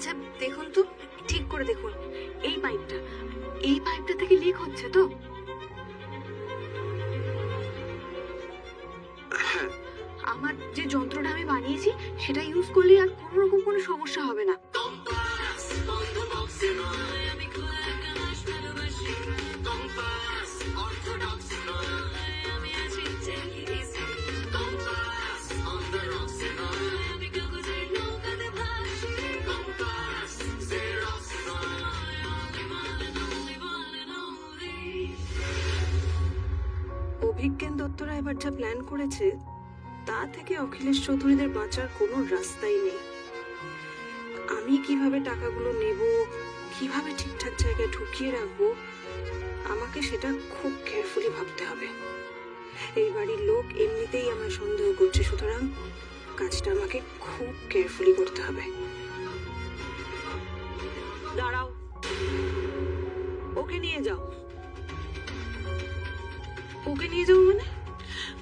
আচ্ছা দেখুন তো, ঠিক করে দেখুন, এই পাইপটা থেকে লিক হচ্ছে তো? আমার যে যন্ত্রটা আমি বানিয়েছি সেটা ইউজ করলে আর কোনো রকম কোনো সমস্যা হবে না। অভিজ্ঞান দত্তরা এবার যা প্ল্যান করেছে তা থেকে অখিলেশ চৌধুরীদের বাঁচার কোনো রাস্তাই নেই। আমি কিভাবে টাকাগুলো নেব, কিভাবে ঠিকঠাক জায়গায় ঢুকিয়ে রাখবো, আমাকে সেটা খুব কেয়ারফুলি ভাবতে হবে। এই বাড়ির লোক এমনিতেই আমায় সন্দেহ করছে, সুতরাং কাজটা আমাকে খুব কেয়ারফুলি করতে হবে। দাঁড়াও, ওকে নিয়ে যাও। ওকে নিয়ে যাবো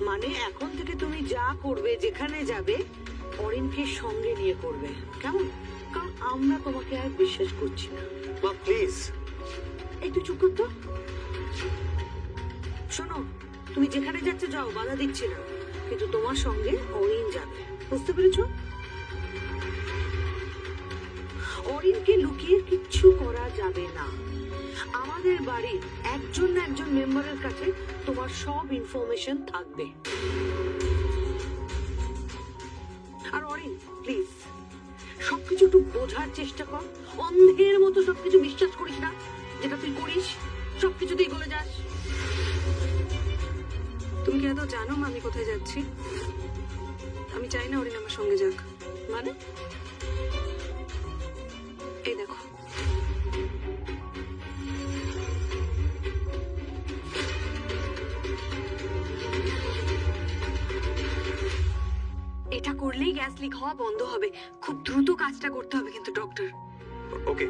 মানে এখন থেকে তুমি যা করবে, যেখানে যাবে, অরিনকে সঙ্গে নিয়ে করবে, কেমন? কারণ আমরা তোমাকে আর বিশ্বাস করছি না। মা প্লিজ একটু চুপ করতো। শোনো, তুমি যেখানে যাচ্ছ যাও, বাধা দিচ্ছি না, কিন্তু তোমার সঙ্গে অরিন যাবে, বুঝতে পেরেছো? অরিনকে লুকিয়ে কিচ্ছু করা যাবে না। আমাদের বাড়ির একজন না একজন মেম্বারের কাছে তোমার সব ইনফরমেশন থাকবে। আর অরিন প্লিজ সবকিছু একটু বোঝার চেষ্টা কর। অন্ধের মতো সবকিছু বিশ্বাস করিস না, যেটা তুই করিস সবকিছুতেই গলে যাস। তুমি কি এত জানো আমি কোথায় যাচ্ছি? আমি চাই না অরিন আমার সঙ্গে যাক। মানে এই দেখো, এটা করলেই গ্যাস লিক হওয়া বন্ধ হবে। খুব দ্রুত কাজটা করতে হবে কিন্তু ডক্টর। ওকে,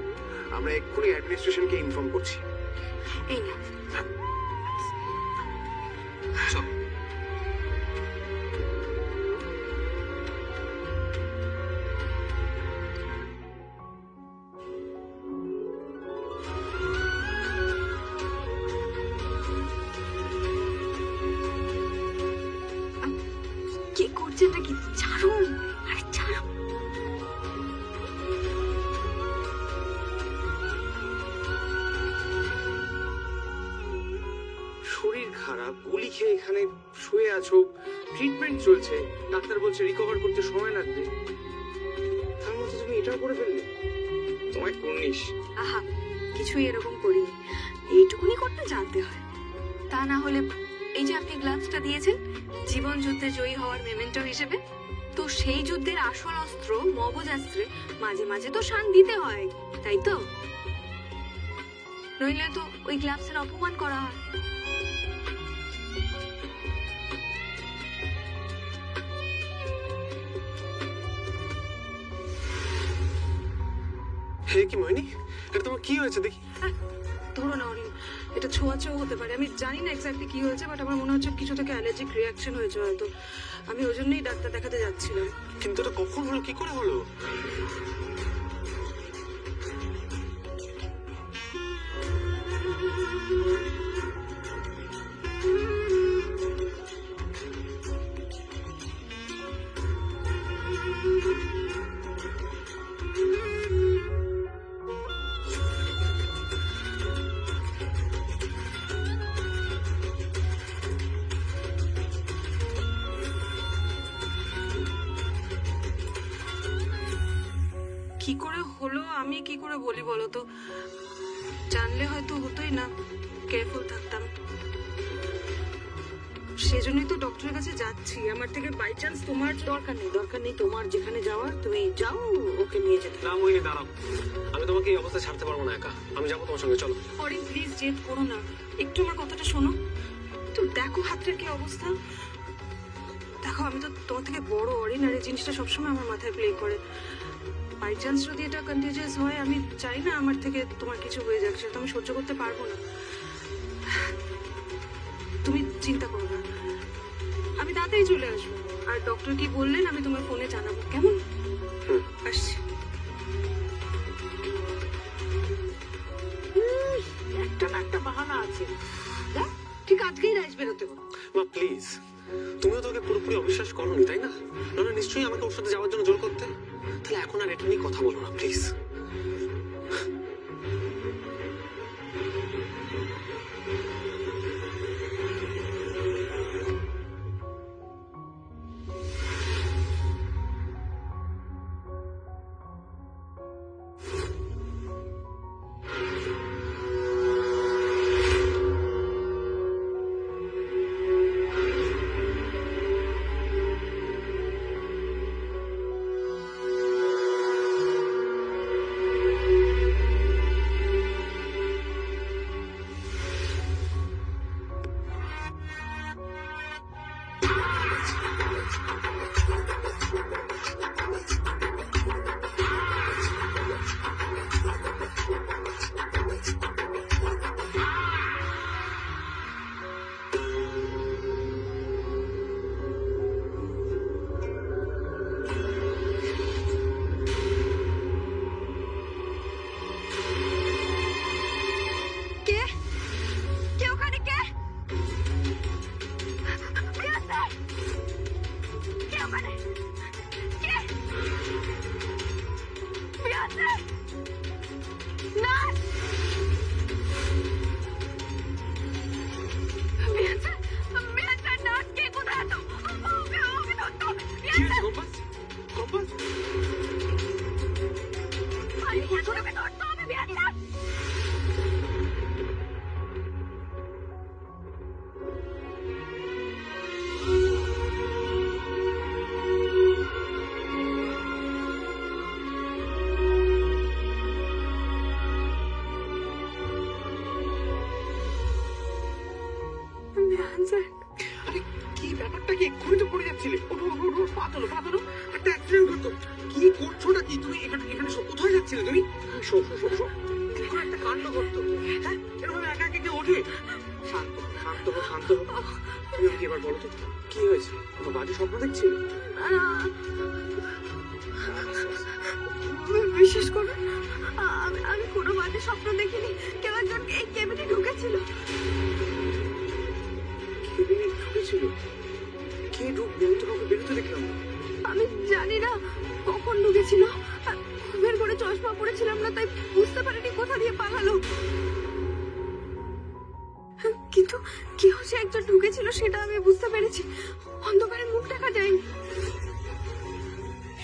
আমরা এক্ষুনি অ্যাডমিনিস্ট্রেশনকে ইনফর্ম করছি। এই না, চল। কি করছেন নাকি? ছাড়ুন, আরে ছাড়ুন। শরীর খারাপ, গুলি খেয়ে এখানে শুয়ে আছো, ট্রিটমেন্ট চলছে, ডাক্তার বলছে রিকভার করতে সময় লাগবে, তার মধ্যে তুমি এটাও করে ফেললে। তোমায় করনিস। আহা, কিছুই এরকম করিনি, এইটুকুনি করতে জানতে হয়। তা না হলে এই যে আপনি গ্লাভসটা দিয়েছেন জীবন যুদ্ধে জয়ী হওয়ার মেমেন্টো হিসেবে, তো সেই যুদ্ধের আসল অস্ত্র মগজাস্ত্রে মাঝে মাঝে তো শান দিতে হয়, তাই তো? নইলে তো ওই গ্লাভসের অপমান করা হয়। হে কি মোহিনী, এটা তোমার কি হয়েছে দেখি? ধরো না অরিন, এটা ছোঁয়াচেও হতে পারে। আমি জানি না এক্স্যাক্টলি কি হয়েছে, বাট আমার মনে হচ্ছে কিছু থেকে অ্যালার্জিক রিয়াকশন হয়েছে হয়তো। আমি ওই জন্যই ডাক্তার দেখাতে যাচ্ছিলাম। কিন্তু এটা কখন হলো, কি করে হলো? কি করে হলো আমি কি করে বলি বলো তো? জানলে হয়তো হতোই না, কেয়ারফুল থাকতাম। সেজন্যই তো ডক্টরের কাছে যাচ্ছি। আমার থেকে বাই চান্স তোমার দরকার নেই, তোমার যেখানে যাওয়ার তুমি যাও, ওকে নিয়ে যেতে। না মোহিনী দাঁড়াও, আমি তোমাকে এই অবস্থায় ছাড়তে পারবো না একা, আমি যাবো তোমার সঙ্গে, চলো। অরিন প্লিজ জেদ করো না, একটু আমার কথাটা শোনো। তো দেখো হাতের কি অবস্থা, দেখো আমি তো তোমার থেকে বড় অরিন, আর এই জিনিসটা সবসময় আমার মাথায় প্লে করে। বাই চান্স যদি এটা কন্টিজিয়াস হয়, আমি চাই না আমার থেকে তোমার কিছু হয়ে যাক, সেটা আমি সহ্য করতে পারবো না। তুমি চিন্তা করো না, আমি তাড়াতাড়ি চলে আসবো। আর ডক্টর কি বললেন আমি তোমার ফোনে জানাবো, কেমন? আসছি। একটা না একটা বাহানা আছে। দেখ, ঠিক আজকেই রাইস বেরোতে হবে। মা প্লিজ, তুমিও তোকে পুরোপুরি অবিশ্বাস করোনি তাই না? না নিশ্চয়ই আমাকে ওর সাথে যাওয়ার জন্য জোর করতে। তাহলে এখন আর এটা নিয়ে কথা বলো না প্লিজ। কে কে ওখানে? কে বিয়ান্তে? কে ওখানে? কে বিয়ান্তে? না বিয়ান্তে, বিয়ান্তে না, কে কোথায় আছো? ওকে ধরতে হবে। কি হয়েছে কম্পাস? কম্পাস আরে ওকে ধরতে হবে বিয়ান্তে। আরে কি ব্যাপারটা কি? এক্ষুনি তো পড়ে যাচ্ছিলে। ওঠো ওঠো ওঠো, পা তোলো পা তোলো, একটা অ্যাক্সিডেন্ট হতো। কি করছোটা কি তুমি? এখানে এখানে কোথায় যাচ্ছিলে তুমি? শো শো শো শো, এখানে একটা কাণ্ড করতো। হ্যাঁ, এরকম একা একা কেউ ওঠে? শান্ত হও, শান্ত হও, শান্ত হও। তুমি আমাকে এবার বলো তো কি হয়েছে? তোমার বাজে স্বপ্ন দেখছিল? বিশেষ করে আমি কোনো বাজে স্বপ্ন দেখিনি। কেউ একজন এই কেবিনে ঢুকেছিল। কেবিনে ঢুকেছিল? কে ঢুকবে? আমি তো কাউকে বেরোতে দেখলাম না। আমি জানি না কখন ঢুকেছিল। ঘুমের ঘরে চশমা পড়েছিলাম না, তাই বুঝতে পারিনি কোথা দিয়ে পালালো। কিন্তু কি হচ্ছে, একজন ঢুকেছিল সেটা আমি বুঝতে পেরেছি। অন্ধকারে মুখ দেখা যায়নি।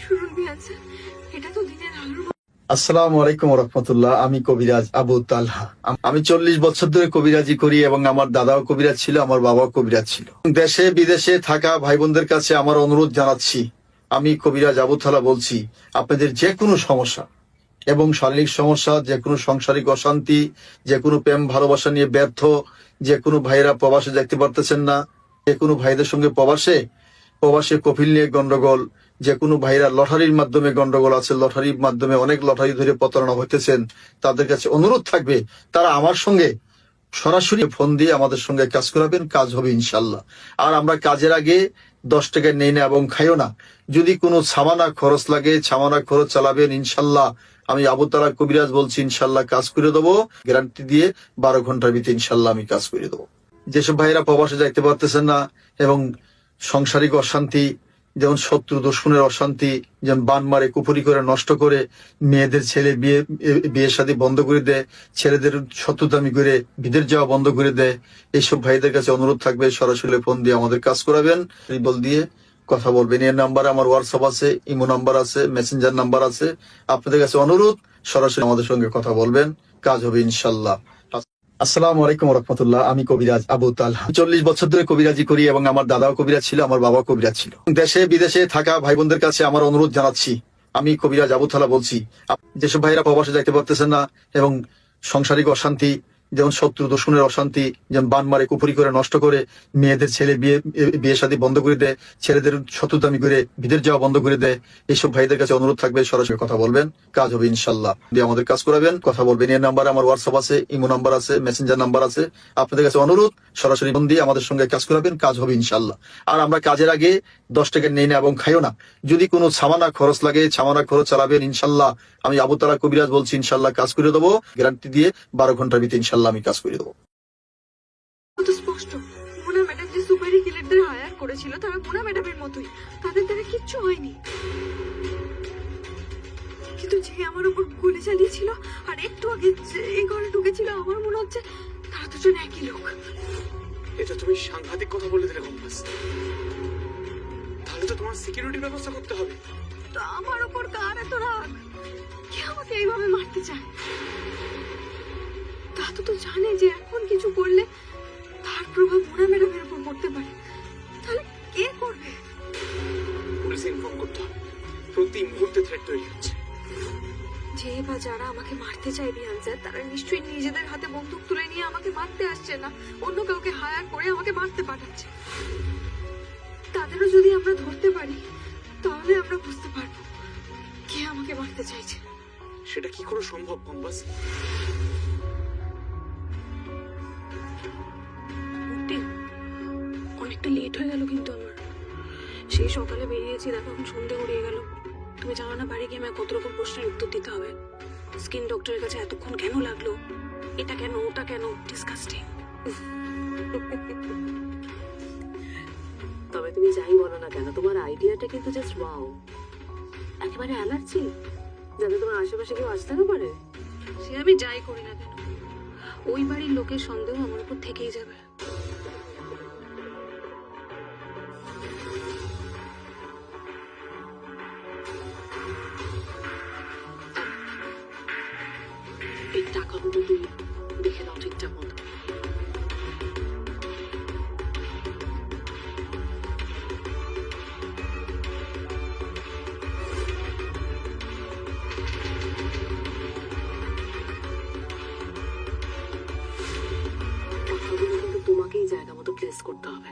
শুনুন বিয়ান্তে, এটা তো দিনের আলোর। আসসালামু আলাইকুম রহমতুল্লাহ। আমি কবিরাজ আবু তালহা। আমি 40 বছর ধরে কবিরাজি করি এবং আমার দাদাও কবিরাজ ছিল, আমার বাবাও কবিরাজ ছিল। দেশে বিদেশে থাকা ভাই বোনদের কাছে আমার অনুরোধ জানাচ্ছি, আমি কবিরাজ আবু তালহা বলছি, আপনাদের যে কোনো সমস্যা এবং শারীরিক সমস্যা, যে কোনো সাংসারিক অশান্তি, যে কোনো প্রেম ভালোবাসা নিয়ে ব্যর্থ, যে কোনো ভাইরা প্রবাসে দেখতে পারতেছেন না, যে কোনো ভাইদের সঙ্গে প্রবাসে কফিল নিয়ে গন্ডগোল, যে কোনো ভাইরা লটারির মাধ্যমে গন্ডগোল আছে, লটারির মাধ্যমে অনেক লটারি ধরে প্রতারণা হইতেছেন, তাদের কাছে অনুরোধ থাকবে তারা আমার সঙ্গে সরাসরি ফোন দিয়ে আমাদের সঙ্গে কাজ করাবেন, কাজ হবে ইনশাল্লাহ। আর আমরা কাজের আগে 10 টাকা নেই না এবং খাইও না। যদি কোনো সামানা খরচ লাগে, সামানা খরচ চালাবেন ইনশাল্লাহ। আমি আবু তালহা কবিরাজ বলছি, ইনশাল্লাহ কাজ করে দেবো, গ্যারান্টি দিয়ে 12 ঘন্টার ভিতরে ইনশাল্লাহ আমি কাজ করে দেবো। যেসব ভাইরা প্রবাসে যাইতে পারতেছেন না এবং সাংসারিক অশান্তি, যেমন শত্রু দুশ্মনের অশান্তি, যেমন বান মারে কুপুরি করে নষ্ট করে, মেয়েদের ছেলে বিয়ে শাদী বন্ধ করে দেয়, ছেলেদের শত্রুতামি করে বিদেশ যাওয়া বন্ধ করে দেয়, এইসব ভাইদের কাছে অনুরোধ থাকবে সরাসরি ফোন দিয়ে আমাদের কাজ করাবেন, বল দিয়ে কথা বলবেন। এর নাম্বারে আমার হোয়াটসঅ্যাপ আছে, ইমো নাম্বার আছে, মেসেঞ্জার নাম্বার আছে। আপনাদের কাছে অনুরোধ সরাসরি আমাদের সঙ্গে কথা বলবেন, কাজ হবে ইনশাল্লাহ। আসসালামু আলাইকুম রহমতুল্লাহ। আমি কবিরাজ আবু তালহা। 40 বছর ধরে কবিরাজি করি এবং আমার দাদাও কবিরাজ ছিল, আমার বাবাও কবিরাজ ছিল। দেশে বিদেশে থাকা ভাই বোনদের কাছে আমার অনুরোধ জানাচ্ছি, আমি কবিরাজ আবু তালহা বলছি, যেসব ভাইরা প্রবাসে যাইতে পারতেছেন না এবং সাংসারিক অশান্তি, যেমন শত্রু দুশ্মনের অশান্তি, যেমন বান মারে কুপুরি করে নষ্ট করে, মেয়েদের ছেলে বিয়ে শাদী বন্ধ করে দেয়, ছেলেদের শত্রুতামি করে বিদেশ যাওয়া বন্ধ করে দেয়, এইসব ভাইদের কাছে অনুরোধ থাকবে সরাসরি কথা বলবেন, কাজ হবে ইনশাল্লাহ। দিয়ে আমাদের কাজ করাবেন, কথা বলবেন। এর নাম্বারে আমার হোয়াটসঅ্যাপ আছে, ইমো নাম্বার আছে, মেসেঞ্জার নাম্বার আছে। আপনাদের কাছে অনুরোধ সরাসরি ফোন দিয়ে আমাদের সঙ্গে কাজ করাবেন, কাজ হবে ইনশাল্লাহ। আর আমরা কাজের আগে 10 টাকা নেই না এবং খাইও না। যদি কোনো সামানা খরচ লাগে, সামানা খরচ চালাবেন ইনশাল্লাহ। আমি আবু তালহা কবিরাজ বলছি, ইনশাল্লাহ কাজ করে দেবো, গ্যারান্টি দিয়ে 12 ঘন্টার ভিতরে ইনশাল্লাহ। ইনশাল্লাহ আমি কাজ করে দেবো। কত স্পষ্ট, মোনা ম্যাডাম যে সুপারি কিলারদের হায়ার করেছিল তারা মোনা ম্যাডামের মতোই, তাদের দ্বারা কিচ্ছু হয়নি। কিন্তু যে আমার উপর গুলি চালিয়েছিল আর একটু আগে যে এই ঘরে ঢুকেছিল, আমার মনে হচ্ছে তারা দুজন একই লোক। এটা তুমি সাংঘাতিক কথা বলে দিলে কম্পাস। তাহলে তো তোমার সিকিউরিটির ব্যবস্থা করতে হবে। তো আমার উপর কার এত রাগ? কে আমাকে এইভাবে মারতে চায়? তা তো জানে যে এখন কিছু করলে তার প্রভাব মোনা ম্যাডামের উপর পড়তে পারে। তাহলে কে করবে? পুলিশে ইনফর্ম করতে হবে, প্রতি মুহূর্তে থ্রেট তৈরি হচ্ছে। যে বা যারা আমাকে মারতে চায় বিহান স্যার, তারা নিশ্চয়ই নিজেদের হাতে বন্দুক তুলে নিয়ে আমাকে মারতে আসছে না, অন্য কাউকে হায়ার করে আমাকে মারতে পাঠাচ্ছে। তাদেরও যদি আমরা ধরতে পারি তাহলে আমরা বুঝতে পারবো কে আমাকে মারতে চাইছে। সেটা কি করে সম্ভব কম্পাস? মুক্তি, অনেকটা লেট হয়ে গেল কিন্তু আমার। সেই সকালে বেরিয়েছি, দেখো এখন সন্ধে গড়িয়ে গেল। তুমি জানো না বাড়ি গিয়ে আমায় কত রকম প্রশ্নের উত্তর দিতে হবে। স্কিন ডক্টরের কাছে এতক্ষণ কেন লাগলো, এটা কেন ওটা কেন, ডিসকাস্টিং। তবে তুমি যাই বলো না কেন, তোমার আইডিয়াটা কিন্তু জাস্ট ওয়াও। একেবারে অ্যালার্জি, যাতে তোমার আশেপাশে কেউ আসতে না পারে। সে আমি যাই করি না কেন, ওই বাড়ির লোকের সন্দেহ আমার উপর থেকেই যাবে। এই টাকাগুলো তুই দেখে নাও ঠিকঠাক মতো। টাকাগুলো কিন্তু তোমাকেই জায়গা মতো প্লেস করতে হবে।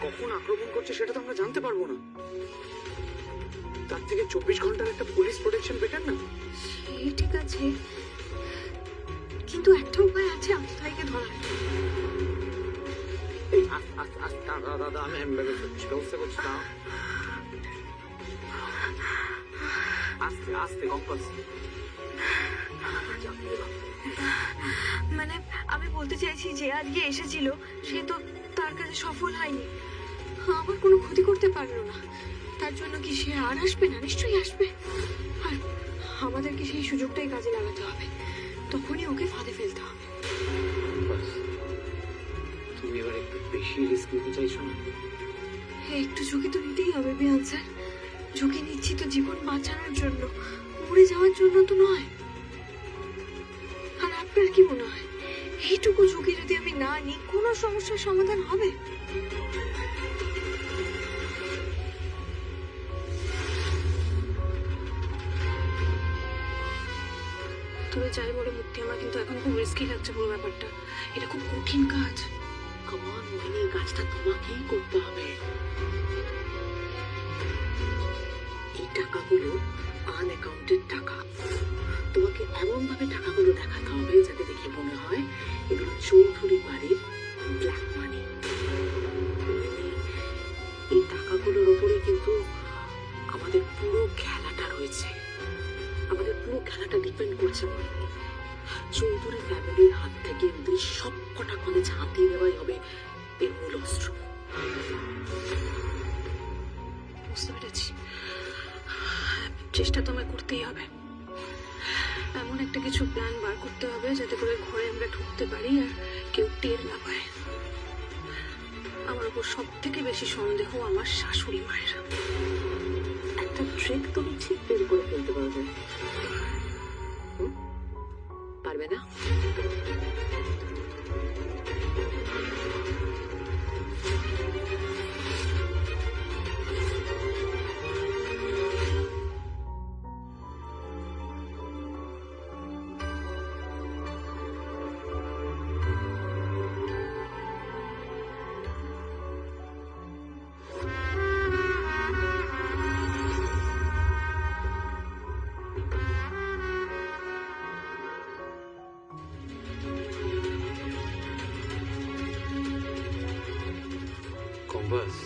কখন আক্রমণ করছে সেটা তো আমরা জানতে পারবো না। তার থেকে 24 ঘন্টার একটা পুলিশ প্রোটেকশন বেটার না? সেই ঠিক আছে, কিন্তু একটা উপায় আছে আফতাব ভাইকে ধরার। এই দাদা আমি ব্যবস্থা করছি না। আস্তে আস্তে কম্পাস। মানে আমি বলতে চাইছি যে আজকে এসেছিল সে তো তার কাছে সফল হয়নি, আমার কোনো ক্ষতি করতে পারলো না। তার জন্য কি সে আর আসবে না? নিশ্চয়ই আসবে। আর আমাদেরকে সেই সুযোগটাই কাজে লাগাতে হবে, তখনই ওকে ফাঁদে ফেলতে হবে। তুমি এবার একটু বেশি রিস্ক নিতে চাইছো না? একটু ঝুঁকি তো নিতেই হবে বিহান স্যার। ঝুঁকি নিচ্ছি তো জীবন বাঁচানোর জন্য, মরে যাওয়ার জন্য তো নয়। আর আপনার কি মনে হয় এইটুকু ঝুঁকি যদি আমি না নিই কোনো সমস্যার সমাধান হবে? তুমি যাই বলো মুক্তি, আমার কিন্তু এখন খুব রিস্কি লাগছে পুরো ব্যাপারটা। এটা খুব কঠিন কাজ। কমন মোহিনী, এই কাজটা তোমাকেই করতে হবে। এই টাকাগুলো আনঅ্যাকাউন্টেড টাকা। তোমাকে এমন ভাবে টাকাগুলো দেখাতে হবে যাতে দেখে মনে হয় এগুলো চৌধুরী বাড়ির ব্ল্যাক মানি। এই টাকাগুলোর ওপরে কিন্তু আমাদের পুরো খেলাটা রয়েছে। আমাদের পুরো খেলাটা ডিপেন্ড করছে মোহিনী। চৌধুরী ফ্যামিলির হাত থেকে ওদের সব কটা কলেজ হাতিয়ে নেওয়াই হবে এর মূল অস্ত্র। বুঝতে পেরেছি, চেষ্টা তো আমায় করতেই হবে। এমন একটা কিছু প্ল্যান বার করতে হবে যাতে করে ঘরে আমরা ঢুকতে পারি আর কেউ টের না পায়। আমার উপর সব থেকে বেশি সন্দেহ আমার শাশুড়ি মায়ের। একটা ট্রিক তুমি ঠিক বের করে ফেলতে পারবে। পারবে না? কম্পাস,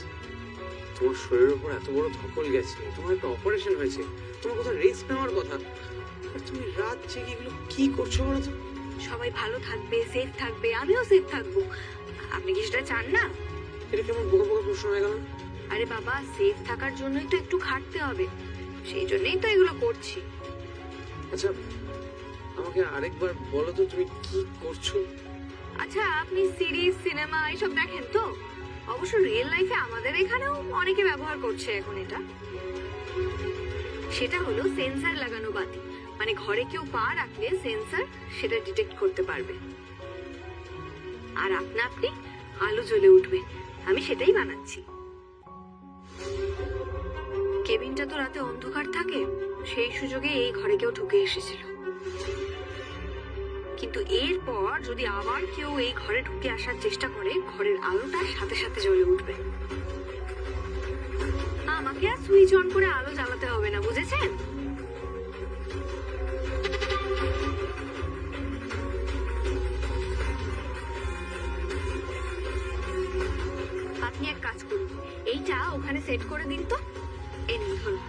তোমার শরীরের উপর এত বড় ধকল গেছে, তোমার একটা অপারেশন হয়েছে, তোমার কোথাও রেস্ট নেওয়ার কথা, আর তুমি রাত জেগে এগুলো কি করছো বলো তো? সবাই ভালো থাকবে, সেফ থাকবে, আমিও সেফ থাকবো। আপনি কি সেটা চান না? এটা কেমন বোকা বোকা প্রশ্ন হয়ে গেল? আরে বাবা, সেফ থাকার জন্যই তো একটু খাটতে হবে, সেই জন্যই তো এগুলো করছি। আচ্ছা, আমাকে আরেকবার বলো তো তুমি কি করছো? আচ্ছা, আপনি সিরিজ, সিনেমা এসব দেখেন তো? অবশ্য রিয়েল লাইফে আমাদের এখানেও অনেকে ব্যবহার করছে এখন এটা। সেটা হলো সেন্সর লাগানো বাতি, মানে ঘরে কেউ পা রাখলে সেন্সর সেটা ডিটেক্ট করতে পারবে, আর আপনা আপনি আলো জ্বলে উঠবে। আমি সেটাই বানাচ্ছি। কেবিনটা তো রাতে অন্ধকার থাকে, সেই সুযোগে এই ঘরে কেউ ঢুকে এসেছিল। কিন্তু এরপর যদি আবার কেউ এই ঘরে ঢুকে আসার চেষ্টা করে, ঘরের আলোটা সাথে সাথে জ্বলে উঠবে। আমাকে আর সুইচ অন করে আলো জ্বালাতে হবে না, বুঝেছেন? আপনি এক কাজ করুন, এইটা ওখানে সেট করে দিন তো। এই নিন, ধরুন।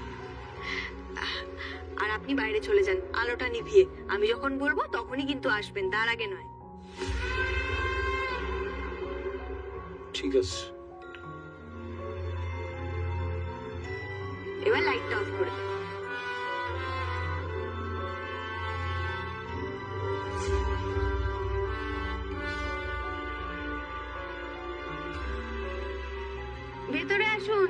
আর আপনি বাইরে চলে যান আলোটা নিভিয়ে। আমি যখন বলবো তখনই কিন্তু আসবেন, তার আগে নয়। ঠিক আছে। এবার লাইটটা অফ করে দিন। ভেতরে আসুন।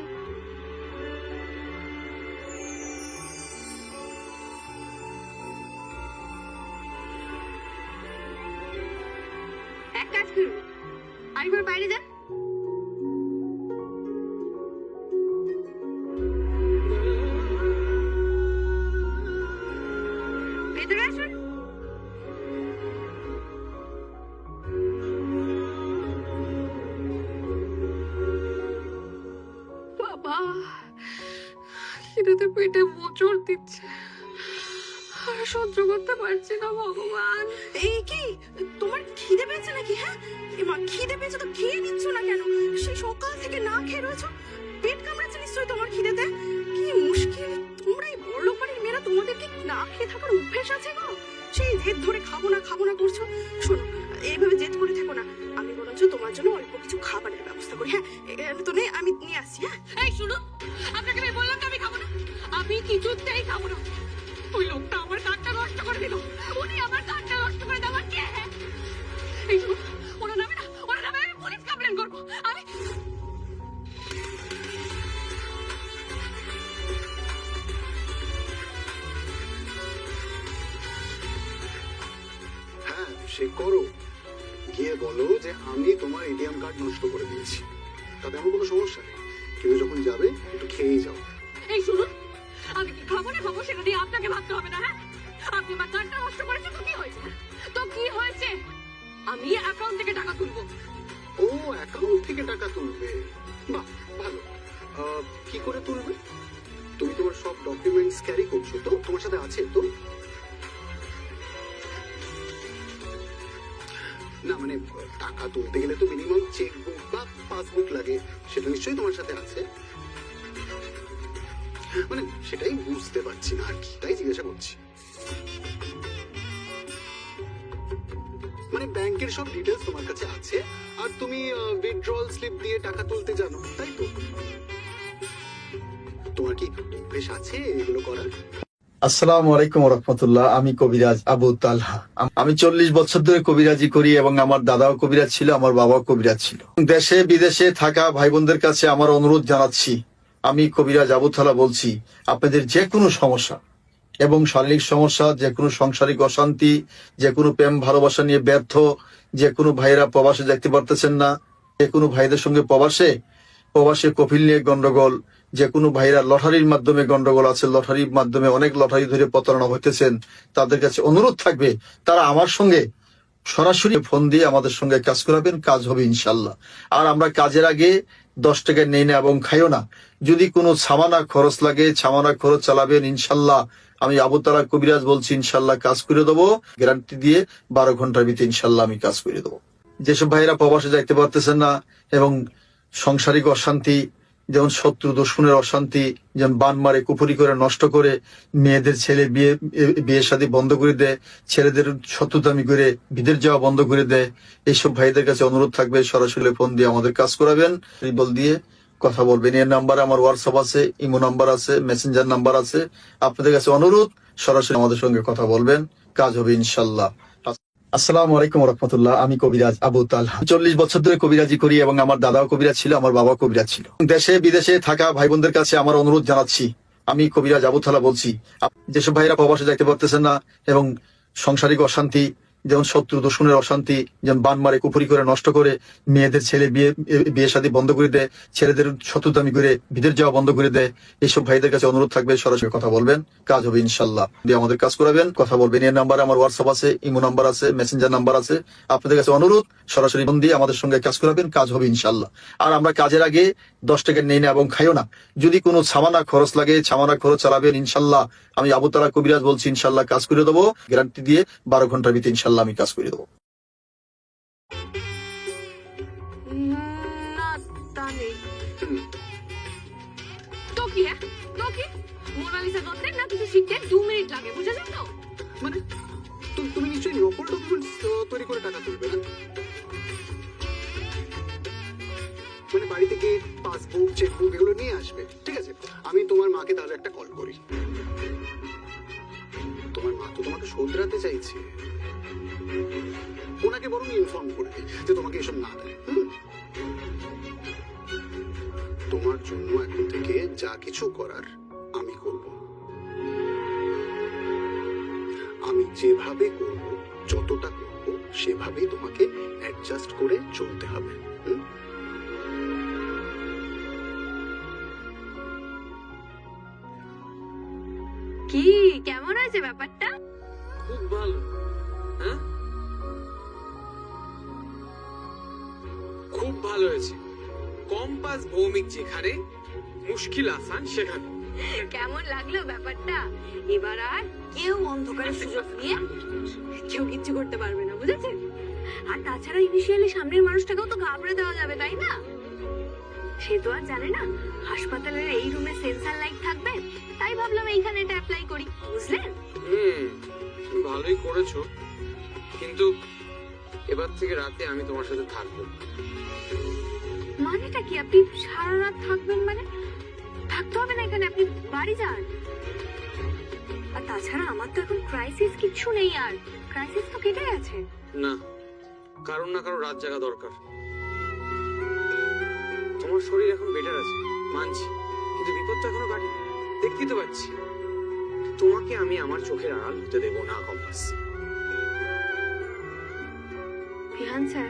এক কাজ করুন, আরেকবার বাইরে যান। ভেতরে আসুন। বাবা, খিদেতে পেটে মোচড় দিচ্ছে, আর সহ্য করতে পারছি না। ভগবান, এই কি তোমার খিদে পেয়েছে নাকি? হ্যাঁ এমা, খিদে পেয়েছে তো খেয়ে নিচ্ছ না কেন? সেই সকাল থেকে না খেয়ে রয়েছো, পেট কামড়াচ্ছে নিশ্চয়ই তোমার খিদেতে। কি মুশকিল, তোমরা এই বড়লোক বাড়ির মেয়েরা, তোমাদের কি না খেয়ে থাকার অভ্যেস আছে গো? সেই জেদ ধরে খাবো না করছো। শোনো, এইভাবে জেদ করে থেকো না, আমি বরঞ্চ তোমার জন্য অল্প কিছু খাবারের ব্যবস্থা করি। হ্যাঁ তো নেই, আমি নিয়ে আসছি। হ্যাঁ এই শুনুন, আপনাকে আমি বললাম তো আমি খাবো না। আমি কিছুতেই খাবো না। ওই লোকটা আমার কাঠটা নষ্ট করে দিল। উনি আমার কাঠটা নষ্ট করে দেওয়ার কে? এই শুনুন, ওনার নামে আমি পুলিশ কমপ্লেন করবো। আমি হ্যাঁ সে করো, গিয়ে বলো যে আমি তোমার এটিএম কার্ড নষ্ট করে দিয়েছি, তাতে আমার কোনো সমস্যা নেই, কিন্তু যখন যাবে একটু খেয়েই যাও। এই শুনুন, আমি কি খাবো না খাবো সেটা দিয়ে আপনাকে ভাবতে হবে না। হ্যাঁ, আপনি আমার কার্ডটা নষ্ট করেছেন তো কি হয়েছে? আমি অ্যাকাউন্ট থেকে টাকা তুলবো। ও, অ্যাকাউন্ট থেকে টাকা তুলবে? বাহ, ভালো। কি করে তুলবে? তুমি তোমার সব ডকুমেন্টস ক্যারি করছো তো? তোমার সাথে আছে তো? না মানে টাকা তুলতে গেলে তো মিনিমাম চেকবুক বা পাসবুক লাগে, সেটা নিশ্চয়ই তোমার সাথে আছে। মানে সেটাই বুঝতে পারছি না আর কি, তাই জিজ্ঞাসা করছি। মানে ব্যাংকের সব ডিটেলস তোমার কাছে আছে, আর তুমি উইথড্রল স্লিপ দিয়ে টাকা তুলতে জানো, তাই তো? তোমার কি অভ্যেস আছে এগুলো করার? আসসালামু আলাইকুম রহমতুল্লাহ। আমি কবিরাজ আবু তালহা। আমি 40 বছর ধরে কবিরাজি করি এবং আমার দাদাও কবিরাজ ছিল, আমার বাবাও কবিরাজ ছিল। দেশে বিদেশে থাকা ভাই বোনদের কাছে আমার অনুরোধ জানাচ্ছি, আমি কবিরাজ আবু তালহা বলছি, আপনাদের যে কোনো সমস্যা এবং শারীরিক সমস্যা, যে কোনো সাংসারিক অশান্তি, যে কোনো প্রেম ভালোবাসা নিয়ে ব্যর্থ, যে কোনো ভাইয়েরা প্রবাসে দেখতে পারতেছেন না, যে কোনো ভাইদের সঙ্গে প্রবাসে কফিল নিয়ে গন্ডগোল, যে কোনো ভাইরা লটারির মাধ্যমে গন্ডগোল আছে, লটারির মাধ্যমে অনেক লটারি ধরে প্রতারণা হইতেছেন, তাদের কাছে অনুরোধ থাকবে তারা আমার সঙ্গে সরাসরি ফোন দিয়ে আমাদের সঙ্গে কাজ করাবেন, কাজ হবে ইনশাল্লাহ। আর আমরা কাজের আগে 10 টাকা নেই না এবং খাইও না। যদি কোনো সামানা খরচ লাগে, সামানা খরচ চালাবেন ইনশাল্লাহ। আমি আবু তালহা কবিরাজ বলছি, ইনশাল্লাহ কাজ করে দেবো, গ্যারান্টি দিয়ে 12 ঘন্টার ভিতরে ইনশাল্লাহ আমি কাজ করে দেবো। যেসব ভাইয়েরা প্রবাসে যাইতে পারতেছেন না এবং সাংসারিক অশান্তি, যেমন শত্রু দুশ্মনের অশান্তি, যেমন বান মারে কুপুরি করে নষ্ট করে, মেয়েদের ছেলে বিয়ে শাদী বন্ধ করে দেয়, ছেলেদের শত্রুতামি করে বিদেশ যাওয়া বন্ধ করে দেয়। এইসব ভাইদের কাছে অনুরোধ থাকবে, সরাসরি ফোন দিয়ে আমাদের কাজ করাবেন, রিবল দিয়ে কথা বলবেন। এর নাম্বারে আমার হোয়াটসঅ্যাপ আছে, ইমো নাম্বার আছে, মেসেঞ্জার নাম্বার আছে। আপনাদের কাছে অনুরোধ, সরাসরি আমাদের সঙ্গে কথা বলবেন, কাজ হবে ইনশাল্লাহ। আসসালামু আলাইকুম রহমতুল্লাহ। আমি কবিরাজ আবু তালহা। 40 বছর ধরে কবিরাজি করি এবং আমার দাদাও কবিরাজ ছিল, আমার বাবাও কবিরাজ ছিল। দেশে বিদেশে থাকা ভাই বোনদের কাছে আমার অনুরোধ জানাচ্ছি, আমি কবিরাজ আবু তালহা বলছি। যেসব ভাইরা প্রবাসে যাইতে পারতেছেন না এবং সাংসারিক অশান্তি, যেমন শত্রু দুশ্মনের অশান্তি, যেমন বান মারে কুপুরি করে নষ্ট করে, মেয়েদের ছেলে বিয়ে শাদী বন্ধ করে দেয়, ছেলেদের শত্রুতামি করে বিদেশ যাওয়া বন্ধ করে দেয়। এইসব ভাইদের কাছে অনুরোধ থাকবে, সরাসরি কথা বলবেন, কাজ হবে ইনশাল্লাহ। দিয়ে আমাদের কাজ করাবেন, কথা বলবেন। এর নাম্বারে আমার হোয়াটসঅ্যাপ আছে, ইমো নাম্বার আছে, মেসেঞ্জার নাম্বার আছে। আপনাদের কাছে অনুরোধ, সরাসরি ফোন দিয়ে আমাদের সঙ্গে কাজ করাবেন, কাজ হবে ইনশাল্লাহ। আর আমরা কাজের আগে 10 টাকা নেই না এবং খাইও না। যদি কোনো সামানা খরচ লাগে, সামানা খরচ চালাবেন ইনশাল্লাহ। আমি আবু তালহা কবিরাজ বলছি, ইনশাল্লাহ কাজ করে দেবো, গ্যারান্টি দিয়ে 12 ঘন্টার ভিতরে ইনশাল্লাহ আমি কাজ করে দেবো। না, তা নেই। তো কি তো কি মোনালিসা করতে না কিছু শিখতে 2 মিনিট লাগে, বুঝেছেন তো? মানে তুমি নিশ্চয়ই নকল ডকুমেন্টস তৈরি করে টাকা তুলবে না? মানে বাড়ি থেকে পাসবুক, চেকবুক এগুলো নিয়ে আসবে, ঠিক আছে? আমি তোমার মাকে তাহলে একটা কল করি। তোমার মা তো তোমাকে শোধরাতে চাইছে, ওনাকে বরং ইনফর্ম করে দিই যে তোমাকে এসব না দেয়। তোমার জন্য এখন থেকে যা কিছু করার আমি করব। আমি যেভাবে করব, যতটা করব, সেভাবেই তোমাকে অ্যাডজাস্ট করে চলতে হবে। কি কেমন হয়েছে ব্যাপারটা? খুব ভালো। হ্যাঁ, খুব ভালো হয়েছে। কম্পাস ভৌমিক যেখানে, মুশকিল আসান সেখানে। কেমন লাগলো ব্যাপারটা? এবার আর কেউ অন্ধকারের সুযোগ নিয়ে কেউ কিচ্ছু করতে পারবে না, বুঝেছেন? আর তাছাড়া ইনিশিয়ালি সামনের মানুষটাকেও তো ঘাবড়ে দেওয়া যাবে, তাই না? সে তো আর জানে না হাসপাতালের এই রুমে সেন্সার লাইট থাকবে, তাই ভাবলাম এইখানে এটা অ্যাপ্লাই করি, বুঝলেন? তুমি ভালোই করেছো, কিন্তু এবার থেকে রাতে আমি তোমার সাথে থাকবো। মানেটা কি? আপনি সারা রাত থাকবেন? মানে থাকতে হবে না এখানে, আপনি বাড়ি যান। আর তাছাড়া আমার তো এখন ক্রাইসিস কিচ্ছু নেই, আর ক্রাইসিস তো কেটে গেছে। না, কারণ না কারণ রাত জাগা দরকার। তোমার শরীর এখন বেটার আছে মানছি, কিন্তু বিপদ তো এখনো কাটেনি, দেখতেই তো পাচ্ছি। তোমাকে আমি আমার চোখের আড়াল হতে দেবো না কম্পাস। বিহান স্যার,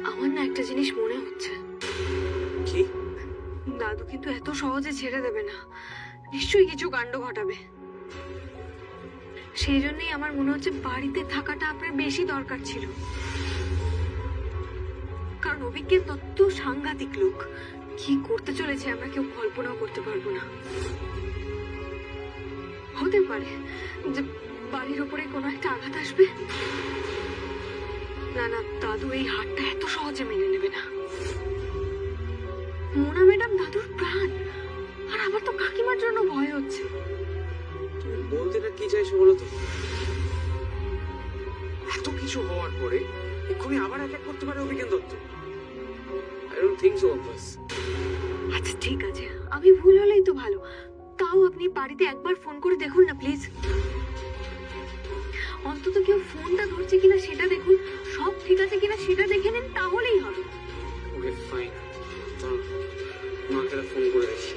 আমার না একটা জিনিস মনে হচ্ছে। কি? দাদু কিন্তু এত সহজে ছেড়ে দেবে না, নিশ্চয়ই কিছু কাণ্ড ঘটাবে। সেই জন্যই আমার মনে হচ্ছে বাড়িতে থাকাটা আপনার বেশি দরকার ছিল। কারণ অভিজ্ঞের দত্ত সাংঘাতিক লোক, কি করতে চলেছে আমরা কেউ কল্পনাও করতে পারবো না। হতে পারে যে বাড়ির উপরে কোনো একটা আঘাত আসবে। না না, দাদু এই হারটা এত সহজে মেনে নেবে না। মোনা ম্যাডাম দাদুর প্রাণ, আর আবার তো কাকিমার জন্য ভয় হচ্ছে। তুমি বলতে না কি চাইছো বলো তো? এত কিছু হওয়ার পরে এক্ষুনি আবার অ্যাটাক করতে পারে Abhigyan Dutta? I don't think so compass. আচ্ছা ঠিক আছে, আমি ভুল হলেই তো ভালো। তাও আপনি বাড়িতে একবার ফোন করে দেখুন না প্লিজ। অন্তত কেউ ফোনটা ধরছে কিনা সেটা দেখুন, সব ঠিক আছে কিনা সেটা দেখে নিন, তাহলেই হবে। ওকে ফাইন, মাকে ফোন করে দেখি।